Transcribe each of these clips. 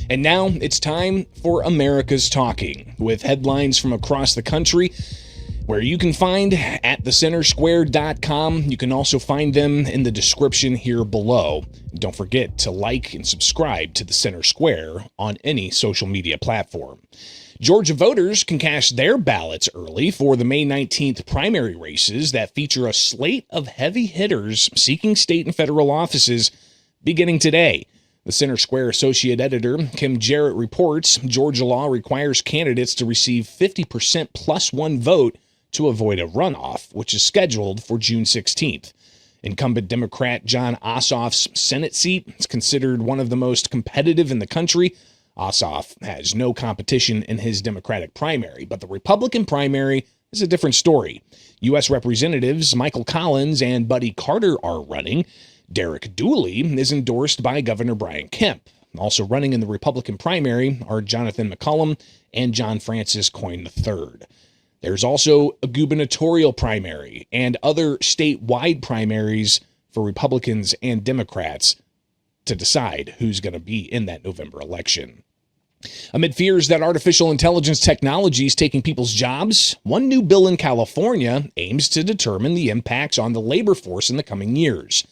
And now it's time for America's Talking, with headlines from across the country, where you can find at thecentersquare.com. You can also find them in the description here below. Don't forget to like and subscribe to The Center Square on any social media platform. Georgia voters can cast their ballots early for the May 19th primary races that feature a slate of heavy hitters seeking state and federal offices beginning today. The Center Square Associate Editor Kim Jarrett reports Georgia law requires candidates to receive 50% plus one vote to avoid a runoff, which is scheduled for June 16th. Incumbent Democrat Jon Ossoff's Senate seat is considered one of the most competitive in the country. Ossoff has no competition in his Democratic primary, but the Republican primary is a different story. U.S. Representatives Michael Collins and Buddy Carter are running. Derek Dooley is endorsed by Governor Brian Kemp. Also running in the Republican primary are Jonathan McCollum and John Francis Coyne III. There's also a gubernatorial primary and other statewide primaries for Republicans and Democrats to decide who's going to be in that November election. Amid fears that artificial intelligence technology is taking people's jobs, one new bill in California aims to determine the impacts on the labor force in the coming years.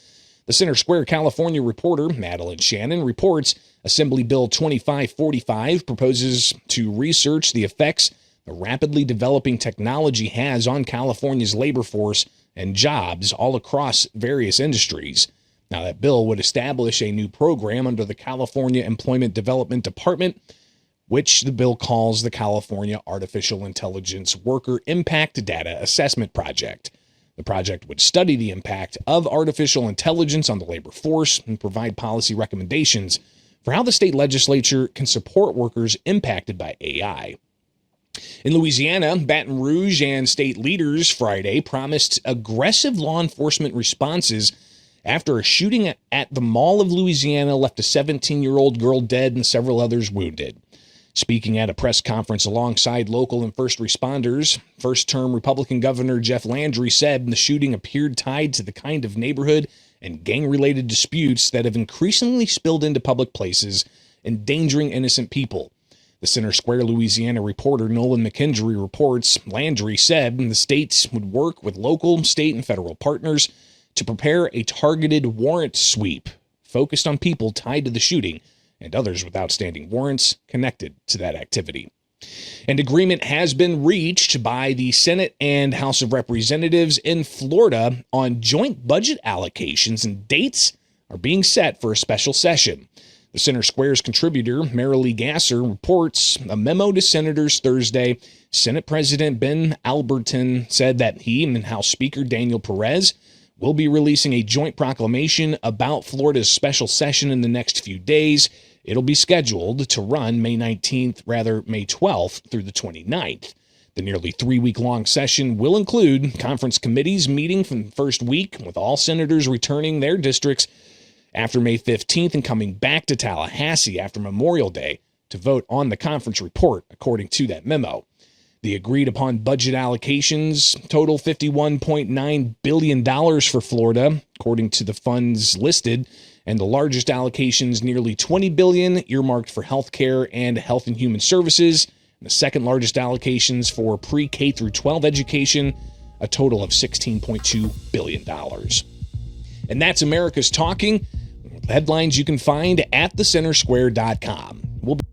The Center Square California reporter Madeline Shannon reports Assembly Bill 2545 proposes to research the effects the rapidly developing technology has on California's labor force and jobs all across various industries. Now, that bill would establish a new program under the California Employment Development Department, which the bill calls the California Artificial Intelligence Worker Impact Data Assessment Project. The project would study the impact of artificial intelligence on the labor force and provide policy recommendations for how the state legislature can support workers impacted by AI. In Louisiana, Baton Rouge and state leaders Friday promised aggressive law enforcement responses after a shooting at the Mall of Louisiana left a 17-year-old girl dead and several others wounded. Speaking at a press conference alongside local and first responders, first-term Republican Governor Jeff Landry said the shooting appeared tied to the kind of neighborhood and gang-related disputes that have increasingly spilled into public places, endangering innocent people. The Center Square Louisiana reporter Nolan McKendry reports Landry said the states would work with local, state, and federal partners to prepare a targeted warrant sweep focused on people tied to the shooting and others with outstanding warrants connected to that activity. An agreement has been reached by the Senate and House of Representatives in Florida on joint budget allocations, and dates are being set for a special session. The Center Square's contributor, Marilee Gasser, reports a memo to senators Thursday. Senate President Ben Alberton said that he and House Speaker Daniel Perez will be releasing a joint proclamation about Florida's special session in the next few days. It'll be scheduled to run May 12th through the 29th. The nearly 3-week-long session will include conference committees meeting from the first week, with all senators returning their districts after May 15th and coming back to Tallahassee after Memorial Day to vote on the conference report, according to that memo. The agreed-upon budget allocations total $51.9 billion for Florida, according to the funds listed, and the largest allocations, nearly $20 billion, earmarked for health care and health and human services. And the second largest allocations for pre-K through 12 education, a total of $16.2 billion. And that's America's Talking. Headlines you can find at thecentersquare.com. We'll be